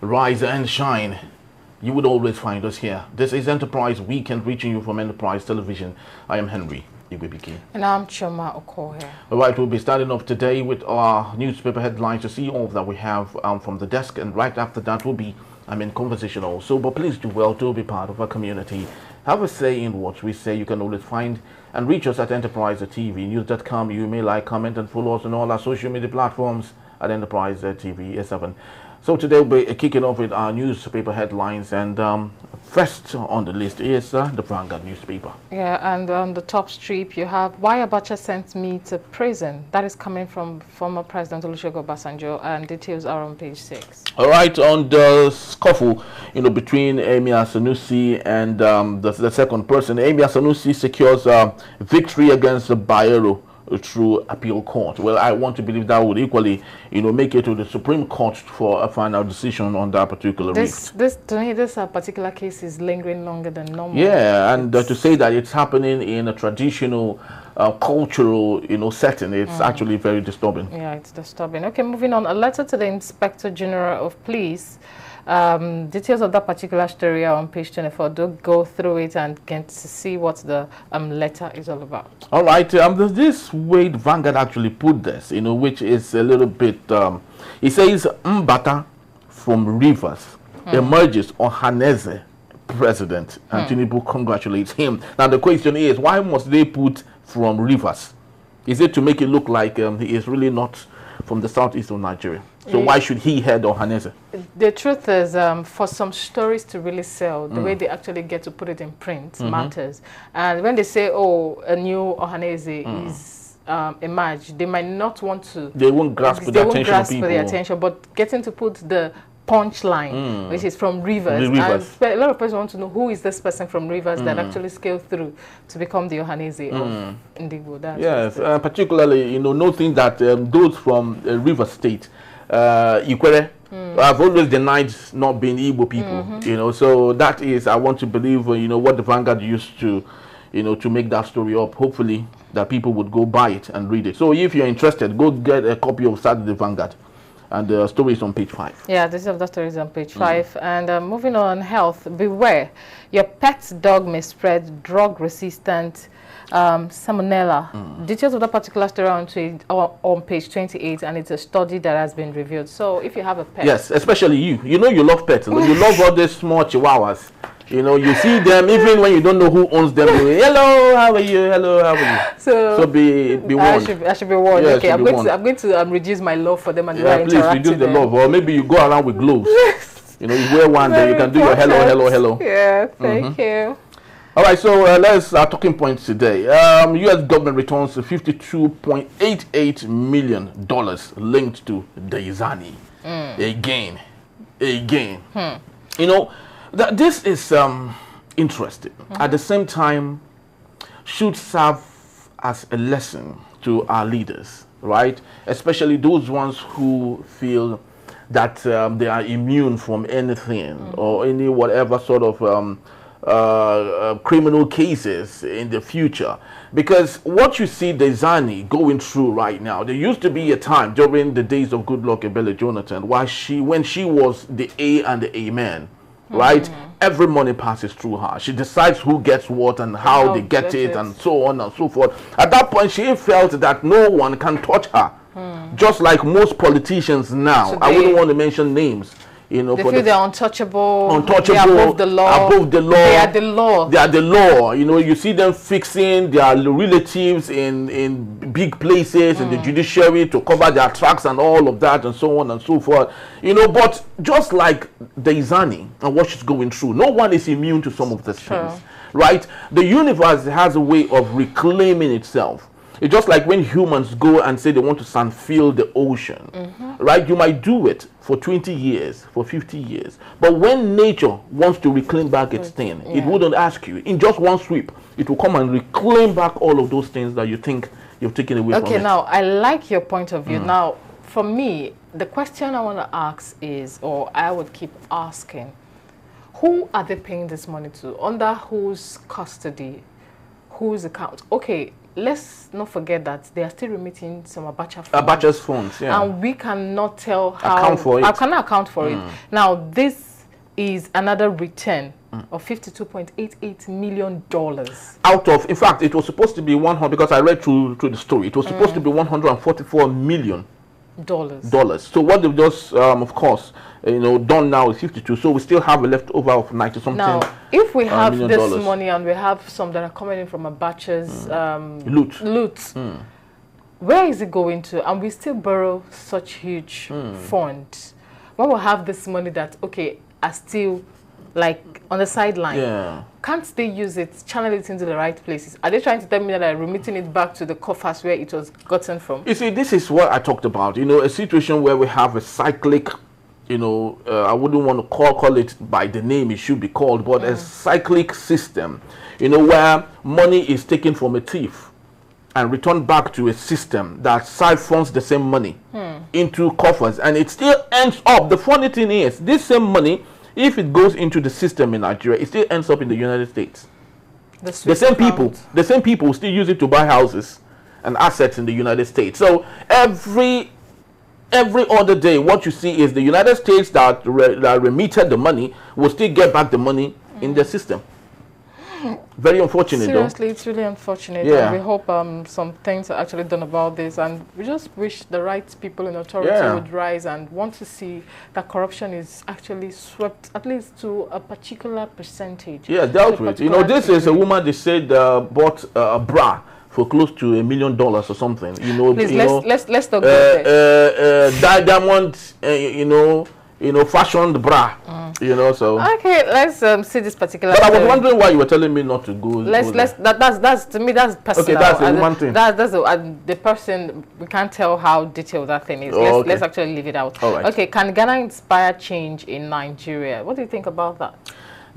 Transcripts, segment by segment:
rise and shine. You would always find us here. This is Enterprise Weekend, reaching you from Enterprise Television. I am Henry Igwebike. And I'm Choma Okoye. All right, we'll be starting off today with our newspaper headlines to see all that we have from the desk. And right after that will be, conversation also. But please do well to be part of our community. Have a say in what we say. You can always find and reach us at Enterprise TV News.com. You may like, comment, and follow us on all our social media platforms at Enterprise TV 7. So today we'll be kicking off with our newspaper headlines, and first on the list is the Vanguard newspaper. Yeah, and on the top strip you have "Why Abacha Sent Me to Prison." That is coming from former President Olusegun Obasanjo, and details are on page 6. All right, on the scuffle, between Emir Sanusi and the second person, Emir Sanusi secures victory against Bayero through appeal court. Well, I want to believe that would equally, make it to the Supreme Court for a final decision on that particular This particular case is lingering longer than normal. Yeah, and to say that it's happening in a traditional, cultural, setting, it's actually very disturbing. Yeah, it's disturbing. Okay, moving on. A letter to the Inspector General of Police. Details of that particular story are on page 24. Do go through it and get to see what the letter is all about. All right, there's this way Vanguard actually put this, which is a little bit, it says Mbata from Rivers emerges Ohaneze president, and Tinubu congratulates him. Now the question is, why must they put from Rivers? Is it to make it look like he is really not from the southeast of Nigeria? So why should he head Ohaneze? The truth is, for some stories to really sell, the way they actually get to put it in print matters. And when they say, oh, a new Ohaneze is emerged, they might not want to. They won't grasp the attention of people. For the attention, but getting to put the punchline, which is from Rivers. And a lot of people want to know who is this person from Rivers that actually scaled through to become the Ohaneze of Indigo. Yes, particularly, noting that those from Rivers State, Ikwere, I've always denied not being Igbo people, so that is, I want to believe, what the Vanguard used to, to make that story up. Hopefully that people would go buy it and read it. So if you're interested, go get a copy of Saturday Vanguard. And the story is on page 5. Yeah, this of the story is on page 5. And moving on, health. Beware, your pet's dog may spread drug-resistant salmonella. Details of that particular story on page 28, and it's a study that has been reviewed. So if you have a pet, yes, especially you you love pets. You love all these small chihuahuas. You see them even when you don't know who owns them. Hello, how are you? Hello, how are you? So be warned. I should be warned. Yeah, okay, I'm going to reduce my love for them and please reduce the love, or maybe you go around with gloves. You wear one, then you can do your hello. Yeah, thank you. All right, so let's talking points today. U.S. government returns $52.88 million linked to Diezani. Again. This is interesting. At the same time, should serve as a lesson to our leaders, right? Especially those ones who feel that they are immune from anything or any whatever sort of criminal cases in the future. Because what you see Diezani going through right now, there used to be a time during the days of Goodluck Ebele Jonathan when she was the A and the Amen. Right? Every money passes through her. She decides who gets what and how they get it and so on and so forth. At that point, she felt that no one can touch her. Just like most politicians now. So I wouldn't want to mention names. They feel they're untouchable. They are above the law. They are the law. They are the law. You see them fixing their relatives in big places in the judiciary to cover their tracks and all of that and so on and so forth. But just like Diezani and what she's going through, no one is immune to some of these things, right? The universe has a way of reclaiming itself. It's just like when humans go and say they want to sandfill the ocean, right? You might do it for 20 years, for 50 years. But when nature wants to reclaim back its thing, it wouldn't ask you. In just one sweep, it will come and reclaim back all of those things that you think you've taken away from it. Okay, now, I like your point of view. Now, for me, the question I want to ask is, or I would keep asking, who are they paying this money to? Under whose custody? Whose account? Okay, let's not forget that they are still remitting some Abacha funds. Abacha's funds, yeah. And we cannot tell how... Account for it. I cannot account for it. Now, this is another return of $52.88 million. Out of, in fact, it was supposed to be 100, because I read through the story, it was supposed to be $144 million. So what they've just, of course, done now is 52. So we still have a leftover of 90 something. Now, if we have this dollars. money and we have some that are coming in from Abacha's loot, where is it going to? And we still borrow such huge funds. When we have this money that are still like on the sideline, can't they use it, channel it into the right places? Are they trying to tell me that they're remitting it back to the coffers where it was gotten from? You see, this is what I talked about. A situation where we have a cyclic, I wouldn't want to call it by the name it should be called, but a cyclic system, where money is taken from a thief and returned back to a system that siphons the same money into coffers, and it still ends up. The funny thing is, this same money, if it goes into the system in Nigeria, it still ends up in the United States. The same people still use it to buy houses and assets in the United States. So every other day, what you see is the United States that remitted the money will still get back the money in the system. Very unfortunate. Seriously, it's really unfortunate. Yeah. And we hope some things are actually done about this, and we just wish the right people in authority would rise and want to see that corruption is actually swept at least to a particular percentage. Yeah, dealt with. This is a woman they said bought a bra for close to $1 million or something. Please, let's talk about it. Diamond, fashioned bra. So. Okay, let's see this particular. But I was wondering why you were telling me not to go. That's to me, that's personal. Okay, that's the one thing. That's the person. We can't tell how detailed that thing is. Let's actually leave it out. All right. Okay, can Ghana inspire change in Nigeria? What do you think about that?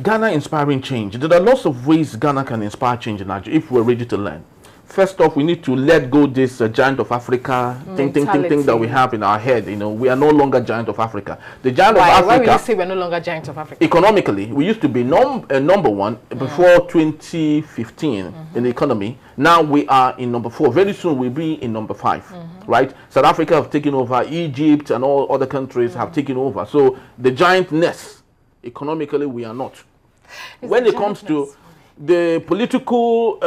Ghana inspiring change. There are lots of ways Ghana can inspire change in Nigeria if we're ready to learn. First off, we need to let go this giant of Africa thing that we have in our head. We are no longer giant of Africa. The giant of Africa. Why will you say we're no longer giant of Africa? Economically, we used to be number one before 2015 in the economy. Now we are in number 4. Very soon we'll be in number 5. Right? South Africa have taken over. Egypt and all other countries have taken over. So the giantness, economically, we are not. When it comes to the political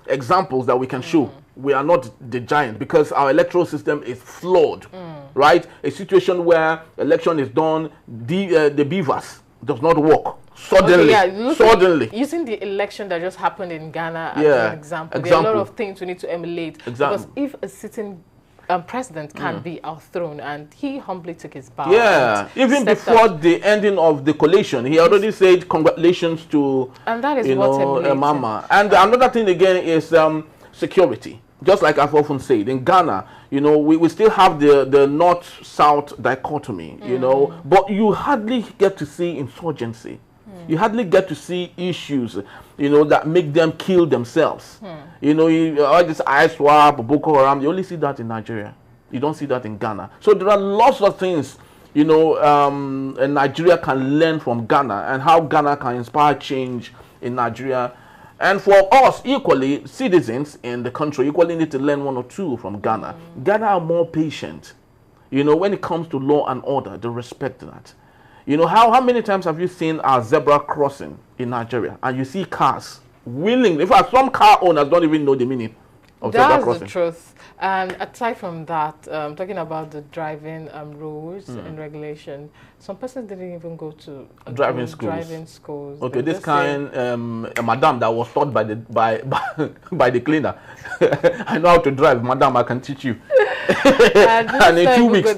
examples that we can show, we are not the giant because our electoral system is flawed, right? A situation where election is done, the beavers does not work. Suddenly. Using the election that just happened in Ghana as an example, there are a lot of things we need to emulate. Because if a sitting president can be outthrown, and he humbly took his bow. Yeah, even before the ending of the collation, he already said congratulations to, and that is what Mama. And another thing again is security. Just like I've often said, in Ghana, we still have the north-south dichotomy, but you hardly get to see insurgency. You hardly get to see issues, that make them kill themselves. All this ISWAP, Boko Haram, you only see that in Nigeria. You don't see that in Ghana. So there are lots of things, Nigeria can learn from Ghana, and how Ghana can inspire change in Nigeria. And for us, equally, citizens in the country equally need to learn 1 or 2 from Ghana. Ghana are more patient. When it comes to law and order, they respect that. How many times have you seen a zebra crossing in Nigeria and you see cars willingly? In fact, some car owners don't even know the meaning of zebra crossing. That's the truth. And aside from that, talking about the driving rules and regulation, some persons didn't even go to driving schools. Okay, they this kind, a madam that was taught by the cleaner. I know how to drive, madam. I can teach you. and in 2 weeks,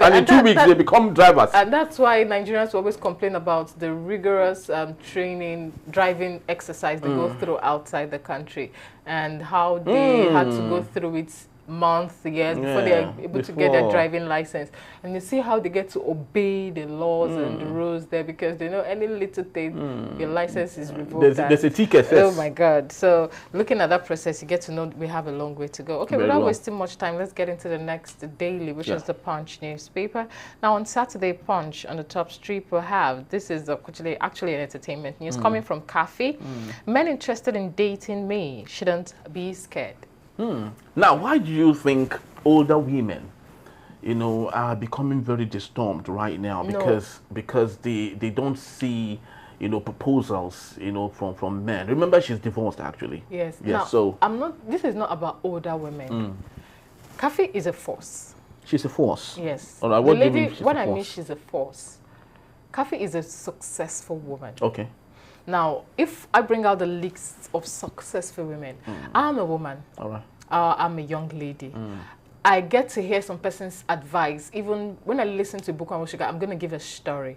they become drivers. And that's why Nigerians always complain about the rigorous driving exercise they go through outside the country, and how they had to go through it months, years before they are able to get their driving license. And you see how they get to obey the laws and the rules there, because they know any little thing, your license is revoked. There's a ticket. Oh my God. So looking at that process, you get to know we have a long way to go. Okay, without wasting much time, let's get into the next daily, which is the Punch newspaper. Now on Saturday, Punch on the top strip will have, this is actually an entertainment news coming from Cafe. Men interested in dating me shouldn't be scared. Now, why do you think older women, are becoming very disturbed right now? Because they don't see, proposals, from men. Remember, she's divorced actually. Yes. Yes. Now, so this is not about older women. Cafe is a force. She's a force. Yes. All right. What do you mean? When I mean she's a force, Cafe is a successful woman. Okay. Now, if I bring out the list of successful women, I'm a woman. All right. I'm a young lady. I get to hear some person's advice. Even when I listen to Ibuku Awosika, I'm going to give a story.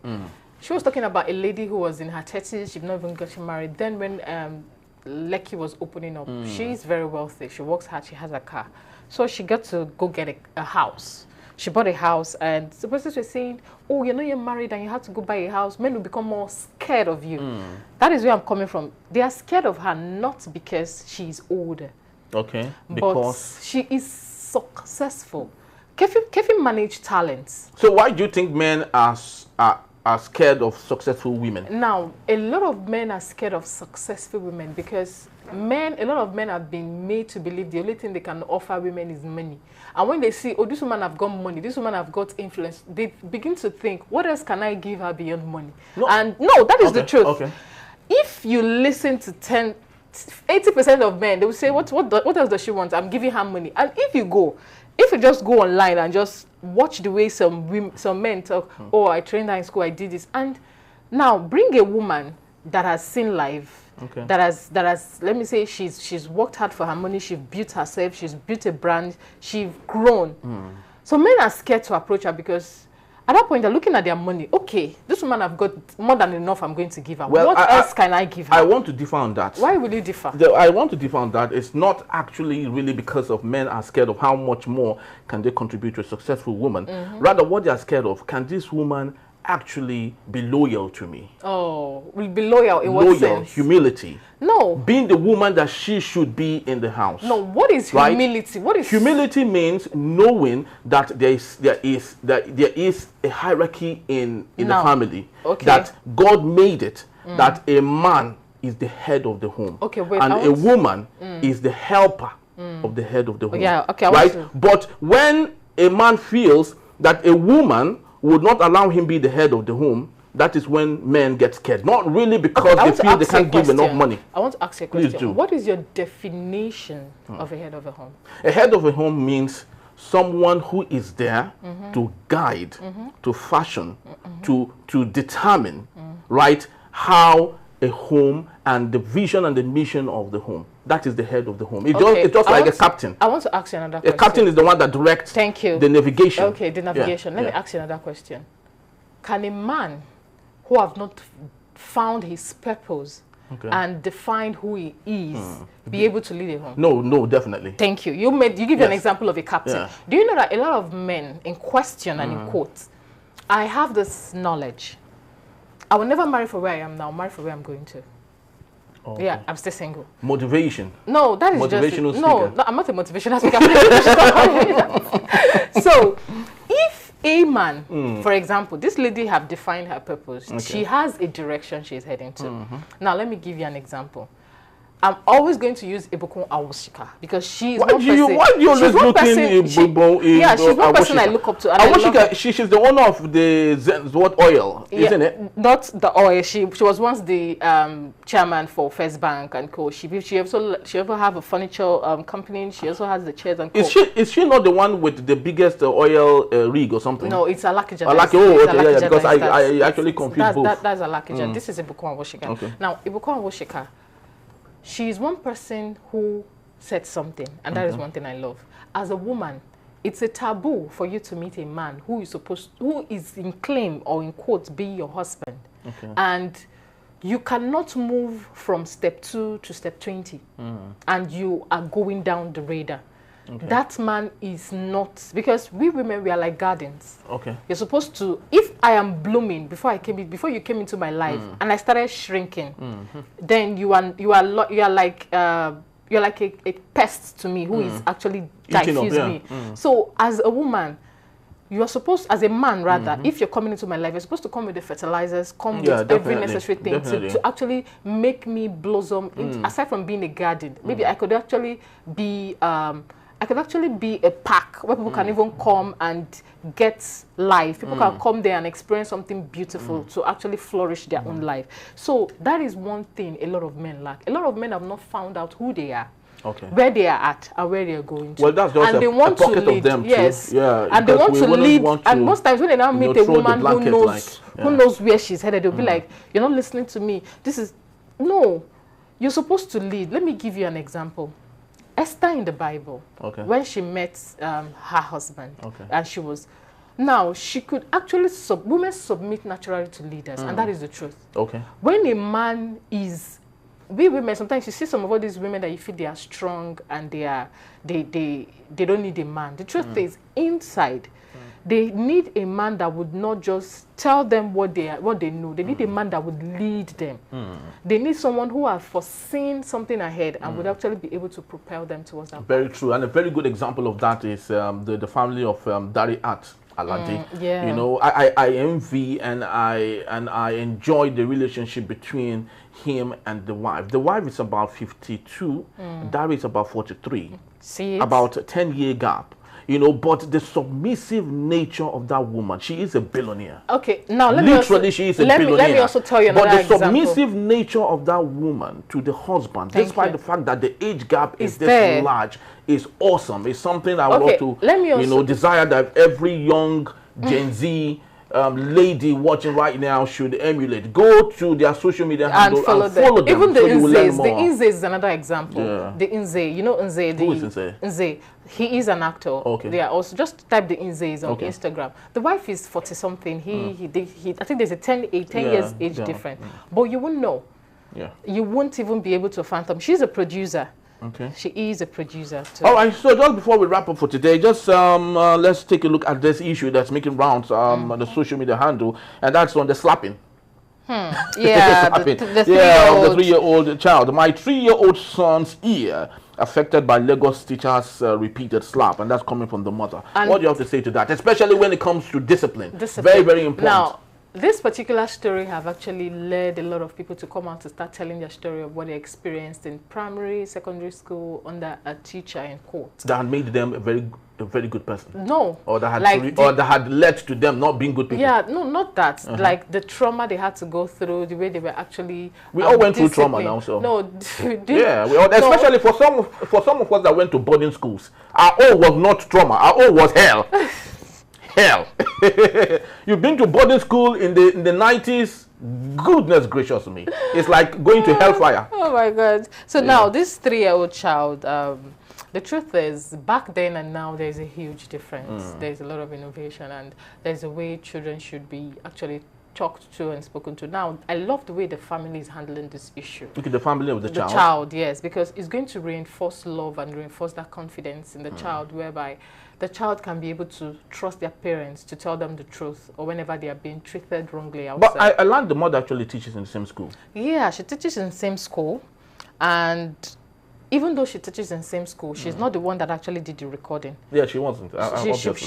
She was talking about a lady who was in her 30s. She'd not even gotten married. Then when Lekki was opening up, she's very wealthy. She works hard. She has a car. So she got to go get a house. She bought a house, and the person was saying, oh, you're married and you have to go buy a house. Men will become more scared of you. That is where I'm coming from. They are scared of her not because she's older. Okay. But she is successful. Kefi manage talents. So why do you think men are scared of successful women? Now, a lot of men are scared of successful women because a lot of men have been made to believe the only thing they can offer women is money. And when they see, oh, this woman have got money, this woman have got influence, they begin to think, what else can I give her beyond money? No. And no, that is the truth. Okay. If you listen to 80% of men, they will say, what else does she want? I'm giving her money. And if you just go online and just watch the way some men talk, oh, I trained her in school, I did this. And now bring a woman that has seen life, that has, let me say, she's worked hard for her money, she's built herself, she's built a brand, she's grown. So men are scared to approach her because at that point they're looking at their money. Okay, this woman I've got more than enough I'm going to give her. Well, what else can I give her? I want to differ on that. Why will you differ? I want to differ on that. It's not actually really because of men are scared of how much more can they contribute to a successful woman. Rather, what they are scared of, can this woman actually be loyal to me? Oh, will be loyal in what sense? Humility. No. Being the woman that she should be in the house. No, what is humility? What is humility? Means knowing that there is a hierarchy in the family. Okay. That God made it. That a man is the head of the home. Okay, wait, and a woman is the helper of the head of the home. Yeah, okay. Right? But when a man feels that a woman would not allow him be the head of the home, that is when men get scared. Not really because they feel they can't give enough money. I want to ask you a question. Please do. What is your definition of a head of a home? A head of a home means someone who is there to guide, to fashion, to determine, right, how a home and the vision and the mission of the home. That is the head of the home. It's just like a captain. I want to ask you another question. A captain is the one that directs the navigation. Okay, the navigation. Let me ask you another question. Can a man who have not found his purpose and defined who he is be able to lead a home? No, definitely. Thank you. You give an example of a captain. Yeah. Do you know that a lot of men, in question and in quotes, I have this knowledge. I will never marry for where I am now. I'll marry for where I'm going to. Okay. Yeah, I'm still single. Motivation. No, that is motivational just... speaker. No, I'm not a motivational speaker. So, if a man, for example, this lady have defined her purpose. Okay. She has a direction she's heading to. Now, let me give you an example. I'm always going to use Ibuku Awosika because she's one person. Why do you always look in Ibuku? Yeah, she's one person I look up to. Awosika, she's the owner of the what oil, isn't it? Not the oil. She was once the chairman for First Bank and Co. She also have a furniture company. She also has the chairs and Co. Is she not the one with the biggest oil rig or something? No, it's Alakija. Okay, because I actually confused both. That's Alakija. This is Ibuku Awosika. Okay. Now, Ibuku Awosika, she's one person who said something, and that is one thing I love. As a woman, it's a taboo for you to meet a man who is in claim or in quotes be your husband. Okay. And you cannot move from step 2 to step 20, and you are going down the radar. that man is not, because we women, we are like gardens. Okay. You're supposed to, if I am blooming before you came into my life, and I started shrinking, then you are like a pest to me who is actually diffuse me. So as a woman, you are supposed, as a man rather, if you're coming into my life, you're supposed to come with the fertilizers, come with every necessary thing to actually make me blossom. Aside from being a garden, maybe I could actually be a park where people can even come and get life. People can come there and experience something beautiful to actually flourish their own life. So that is one thing a lot of men lack. A lot of men have not found out who they are. Okay. Where they are at and where they are going to. Well, that's just and they want pocket to lead. Of them yes. too. Yeah. And they want to lead. And most times when they now meet a woman who knows where she's headed, they'll be like, "You're not listening to me. This is no. You're supposed to lead." Let me give you an example. Esther in the Bible, when she met her husband, and she was, now she could actually women submit naturally to leaders, and that is the truth. Okay. When a man is, we women, sometimes you see some of all these women that you feel they are strong and they don't need a man. The truth is, inside, they need a man that would not just tell them what they know. They need a man that would lead them. They need someone who has foreseen something ahead and would actually be able to propel them towards that. Very true. And a very good example of that is the family of Dariat Aladi. You know, I envy and I enjoy the relationship between him and the wife. The wife is about 52. Dari is about 43. See it? About a 10-year gap. You know, but the submissive nature of that woman, she is a billionaire. Okay, now she is a billionaire. Let me also tell you another example. But the submissive nature of that woman to the husband, despite the fact that the age gap is this large, is awesome. It's something I want to, desire that every young Gen Z lady watching right now should emulate. Go to their social media handle and follow them. Even the Nze. The Nze is another example. Yeah. The Nze, you know Nze. Who is Nze? Nze. He is an actor. Okay. They are also, just type the Nze on Instagram. The wife is 40 something. I think there's a 10 years age difference. But you won't know. Yeah. You won't even be able to fathom. She's a producer. Okay. She is a producer too. All right, so just before we wrap up for today, just let's take a look at this issue that's making rounds on the social media handle, and that's on the slapping. Yeah, the 3-year-old child. My 3-year-old son's ear affected by Lagos teacher's repeated slap, and that's coming from the mother. And what do you have to say to that, especially when it comes to discipline? Very, very important. Now, this particular story have actually led a lot of people to come out to start telling their story of what they experienced in primary, secondary school under a teacher in court. That had made them a very good person. No. Or that had or that had led to them not being good people. Yeah, no, not that. Like the trauma they had to go through, the way they were actually. We all went through trauma now, so. No, especially for some of us that went to boarding schools. Our own was not trauma. Our own was hell. Hell. You've been to boarding school in the 90s. Goodness gracious me. It's like going to hellfire. Oh my God. So now this 3-year-old child, the truth is, back then and now there's a huge difference. There's a lot of innovation, and there's a way children should be actually talked to and spoken to. Now, I love the way the family is handling this issue. Look at the family of the child. The child, yes, because it's going to reinforce love and reinforce that confidence in the child, whereby the child can be able to trust their parents to tell them the truth, or whenever they are being treated wrongly outside. But I learned the mother actually teaches in the same school. Yeah, she teaches in the same school, and even though she teaches in the same school, she's not the one that actually did the recording. Yeah, she wasn't.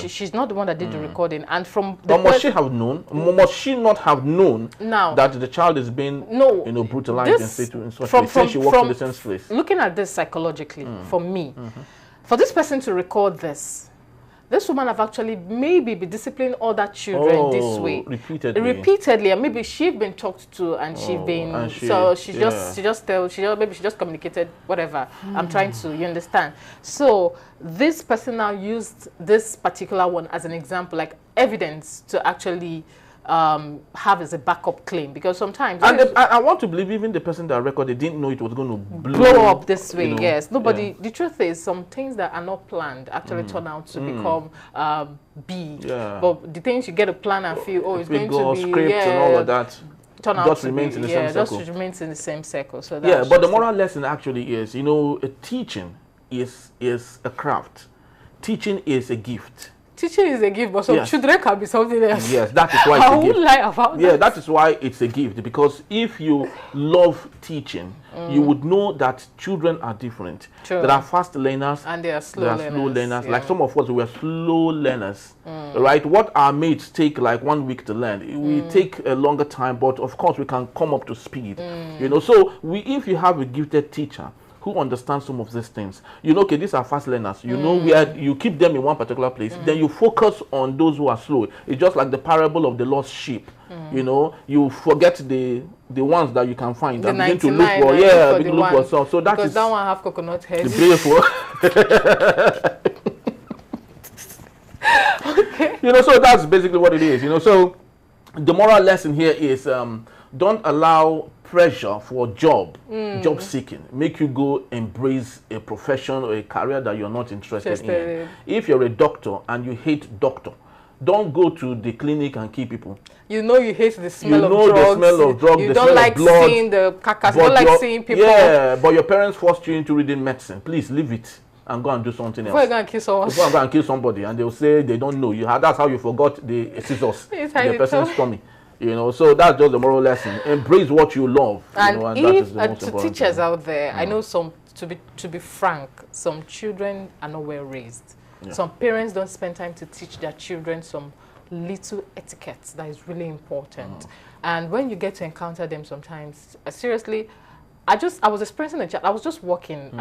She's not the one that did the recording. And from the must she have known? Must she not have known that the child is being brutalized in such a way since she works in the same place? Looking at this psychologically, for me, for this person to record this woman have actually maybe been disciplining other children this way repeatedly, and maybe she's been talked to and she just communicated whatever. I'm trying to, you understand? So this person now used this particular one as an example, like evidence to actually have as a backup claim, because sometimes I want to believe even the person that recorded didn't know it was going to blow up this way. Yes, nobody. The truth is, some things that are not planned actually turn out to become big. But the things you get a plan and feel, it's going to be script and all of that. Turn out just remains in the same circle. Just remains in the same circle. So but the moral lesson actually is, teaching is a craft. Teaching is a gift. Teaching is a gift, but some children can be something else. Yes, that is why it's I a gift. won't lie about that. Yeah, that is why it's a gift. Because if you love teaching, you would know that children are different. True. There are fast learners. And they are slow learners. Like some of us, we are slow learners. Right? What our mates take like 1 week to learn, we take a longer time, but of course we can come up to speed. You know, so if you have a gifted teacher who understands some of these things, you know, okay, these are fast learners, you know, where you keep them in one particular place, then you focus on those who are slow. It's just like the parable of the lost sheep. You know, you forget the ones that you can find and begin to look for, begin to look for some. So that because is that one have coconut head. the okay. You know, so that's basically what it is. You know, so the moral lesson here is don't allow pressure for job seeking make you go embrace a profession or a career that you're not interested in. If you're a doctor and you hate doctor, don't go to the clinic and kill people. You know you hate the smell of drugs. The smell of drugs. You don't like seeing the carcass. You don't like seeing people. Yeah, but your parents forced you into reading medicine. Please leave it and go and do something else. Before you go and kill someone. Before you go and kill somebody, and they'll say they don't know you. That's how you forgot the scissors in the person's tummy. You know, so that's just the moral lesson. Embrace what you love. And, you know, and if that is the most teachers thing out there, I know some. To be frank, some children are not well raised. Yeah. Some parents don't spend time to teach their children some little etiquette that is really important. And when you get to encounter them sometimes, seriously, I was experiencing a child. I was just walking.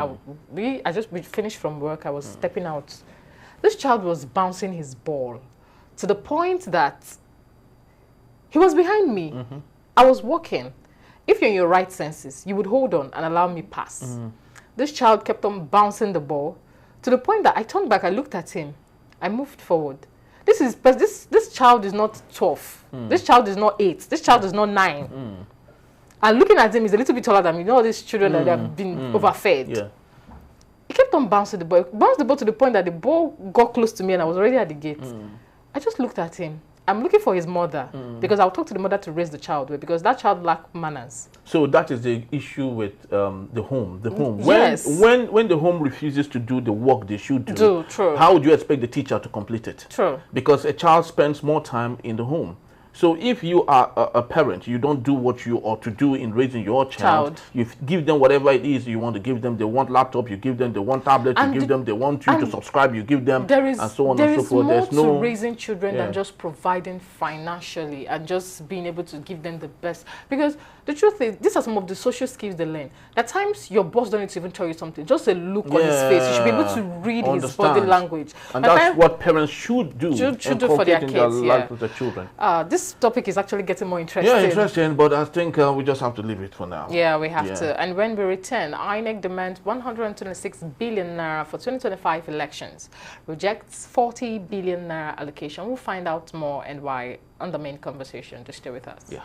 We finished from work. I was stepping out. This child was bouncing his ball to the point that he was behind me. I was walking. If you're in your right senses, you would hold on and allow me pass. This child kept on bouncing the ball to the point that I turned back, I looked at him, I moved forward. This child is not 12. This child is not 8. This child is not 9. And looking at him, he's a little bit taller than me. You know all these children that have been overfed. Yeah. He kept on bouncing the ball. He bounced the ball to the point that the ball got close to me and I was already at the gate. I just looked at him. I'm looking for his mother because I'll talk to the mother to raise the child with, because that child lacks manners. So that is the issue with the home. The home. When the home refuses to do the work they should do, how would you expect the teacher to complete it? True. Because a child spends more time in the home. So if you are a parent, you don't do what you ought to do in raising your child. You give them whatever it is you want to give them. They want laptop, you give them. They want tablet, you give them. They want you to subscribe, you give them. And so on and so forth. There's more to raising children than just providing financially and just being able to give them the best. Because the truth is, these are some of the social skills they learn. At times, your boss don't need to even tell you something. Just a look on his face. You should be able to read his body language. And that's what parents should do. Should do for their kids. Their life with their children. This topic is actually getting more interesting. Yeah, interesting, but I think we just have to leave it for now. Yeah, we have to. And when we return, INEC demands 126 billion naira for 2025 elections, rejects 40 billion naira allocation. We'll find out more and why on the main conversation. Just stay with us. Yeah.